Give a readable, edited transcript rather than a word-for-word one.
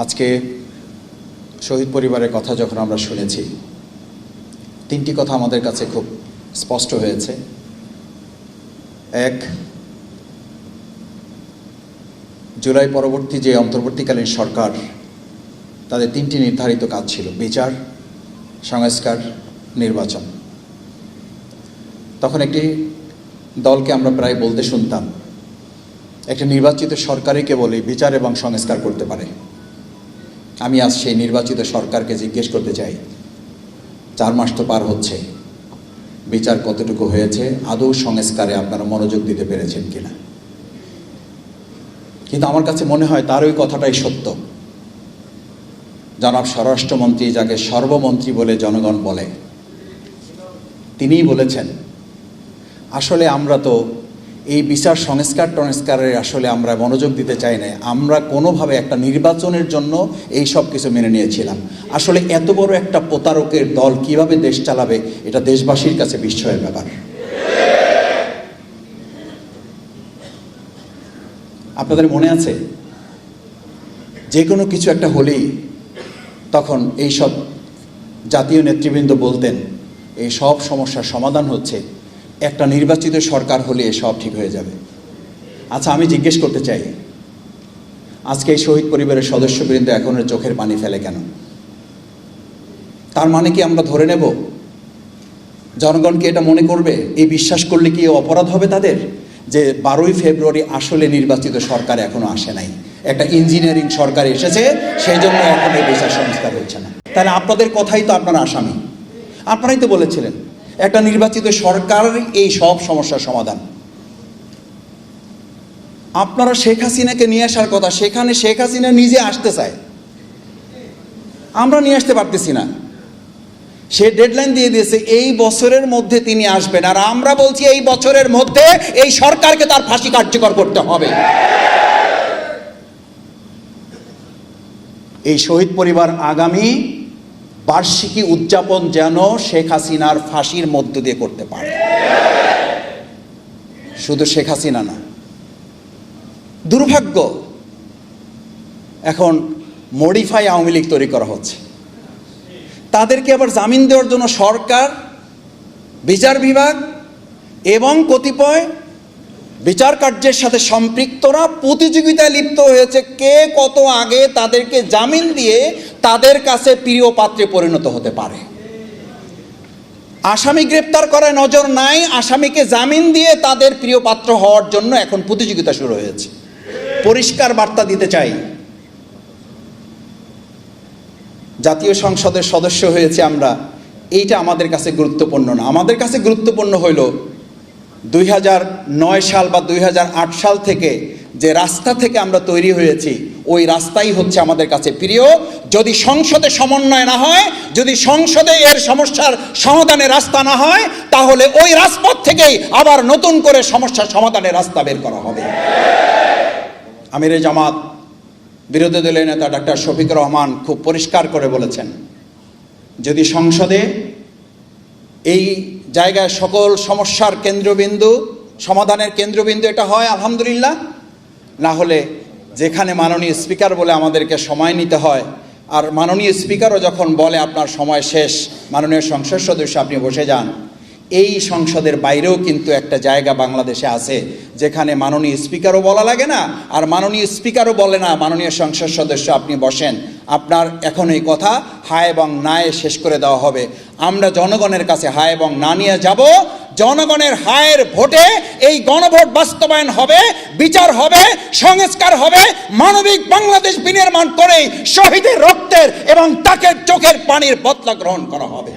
আজকে শহীদ পরিবারের কথা যখন আমরা শুনেছি, তিনটি কথা আমাদের কাছে খুব স্পষ্ট হয়েছে। এক, জুলাই পরবর্তী যে অন্তর্বর্তীকালীন সরকার, তাদের তিনটি নির্ধারিত কাজ ছিল: বিচার, সংস্কার, নির্বাচন। তখন একটি দলকে আমরা প্রায় বলতে শুনতাম, একটা নির্বাচিত সরকারই কেবল এই বিচার এবং সংস্কার করতে পারে। আমি আজ সেই নির্বাচিত সরকারকে জিজ্ঞেস করতে চাই, 4 মাস তো পার হচ্ছে, বিচার কতটুকু হয়েছে, আদৌ সংস্কারে আপনারা মনোযোগ দিতে পেরেছেন কিনা? কিন্তু আমার কাছে মনে হয় তার ওই কথাটাই সত্য। জনাব স্বরাষ্ট্রমন্ত্রী, যাকে সর্বমন্ত্রী বলে জনগণ বলে, তিনিই বলেছেন আসলে আমরা তো এই বিচার সংস্কারের আসলে আমরা মনোযোগ দিতে চাই না, আমরা কোনোভাবে একটা নির্বাচনের জন্য এই সব কিছু মেনে নিয়েছিলাম। আসলে এত বড় একটা প্রতারকের দল কিভাবে দেশ চালাবে, এটা দেশবাসীর কাছে বিস্ময়ের ব্যাপার। আপনাদের মনে আছে, যে কোনো কিছু একটা হলেই তখন এই সব জাতীয় নেতৃবৃন্দ বলতেন এই সব সমস্যার সমাধান হচ্ছে একটা নির্বাচিত সরকার হলে সব ঠিক হয়ে যাবে। আচ্ছা, আমি জিজ্ঞেস করতে চাই, আজকে এই শহীদ পরিবারের সদস্যবৃন্দ এখনের চোখের পানি ফেলে কেন? তার মানে কি আমরা ধরে নেব জনগণ কি এটা মনে করবে, এই বিশ্বাস করলে কি অপরাধ হবে তাদের, যে 12ই ফেব্রুয়ারি আসলে নির্বাচিত সরকার এখনো আসে নাই, একটা ইঞ্জিনিয়ারিং সরকার এসেছে, সেই জন্য এখন এই বিচার সংস্কার হচ্ছে না? তাহলে আপনাদের কথাই তো আপনারা আসামি। আপনারাই তো বলেছিলেন একটা নির্বাচিত সরকার এই সব সমস্যার সমাধান। আপনারা শেখ হাসিনাকে নিয়ে আসার কথা, সেখানে শেখ হাসিনা নিজে আসতে চায়, আমরা নিয়ে আসতে পারতেছি না। সে ডেডলাইন দিয়ে দিয়েছে এই বছরের মধ্যে তিনি আসবেন, আর আমরা বলছি এই বছরের মধ্যে এই সরকারকে তার ফাঁসি কার্যকর করতে হবে। এই শহীদ পরিবার আগামী বার্ষিকী উদযাপন যেন শেখ হাসিনার ফাঁসির মধ্য দিয়ে করতে পারে। শুধু শেখ হাসিনা না, দুর্ভাগ্য এখন মডিফাই আওয়ামী লীগ তৈরি করা হচ্ছে। তাদেরকে আবার জামিন দেওয়ার জন্য সরকার, বিচার বিভাগ এবং কতিপয় বিচার কার্যের সাথে সম্পৃক্তরা প্রতিযোগিতায় লিপ্ত হয়েছে, কে কত আগে তাদেরকে জামিন দিয়ে তাদের কাছে প্রিয় পাত্রে পরিণত হতে পারে। আসামি গ্রেপ্তার করায় নজর নাই, আসামিকে জামিন দিয়ে তাদের প্রিয় পাত্র হওয়ার জন্য এখন প্রতিযোগিতা শুরু হয়েছে। পরিষ্কার বার্তা দিতে চাই, জাতীয় সংসদের সদস্য হয়েছে আমরা, এইটা আমাদের কাছে গুরুত্বপূর্ণ না। আমাদের কাছে গুরুত্বপূর্ণ হইল 2009 সাল বা 2008 সাল থেকে যে রাস্তা থেকে আমরা তৈরি হয়েছি, ওই রাস্তাই হচ্ছে আমাদের কাছে প্রিয়। যদি সংসদে সমন্বয় না হয়, যদি সংসদে এর সমস্যার সমাধানের রাস্তা না হয়, তাহলে ওই রাজপথ থেকেই আবার নতুন করে সমস্যার সমাধানের রাস্তা বের করা হবে। আমিরে জামাত বিরোধী দলের নেতা ডাক্তার শফিকুর রহমান খুব পরিষ্কার করে বলেছেন, যদি সংসদে এই জায়গায় সকল সমস্যার কেন্দ্রবিন্দু, সমাধানের কেন্দ্রবিন্দু এটা হয় আলহামদুলিল্লাহ, না হলে যেখানে মাননীয় স্পিকার বলে আমাদেরকে সময় নিতে হয়, আর মাননীয় স্পিকারও যখন বলে আপনার সময় শেষ, মাননীয় সংসদ সদস্য আপনি বসে যান, এই সংসদের বাইরেও কিন্তু একটা জায়গা বাংলাদেশে আছে যেখানে মাননীয় স্পিকারও বলা লাগে না, আর মাননীয় স্পিকারও বলে না মাননীয় সংসদ সদস্য আপনি বসেন, আপনার এখন এই কথা হা এবং নায়ে শেষ করে দেওয়া হবে। আমরা জনগণের কাছে হা এবং না নিয়ে যাব, জনগণের হায়ের ভোটে এই গণভোট বাস্তবায়ন হবে, বিচার হবে, সংস্কার হবে, মানবিক বাংলাদেশ বিনির্মাণ করেই শহীদের রক্তের এবং তাকে চোখের পানির বদলা গ্রহণ করা হবে।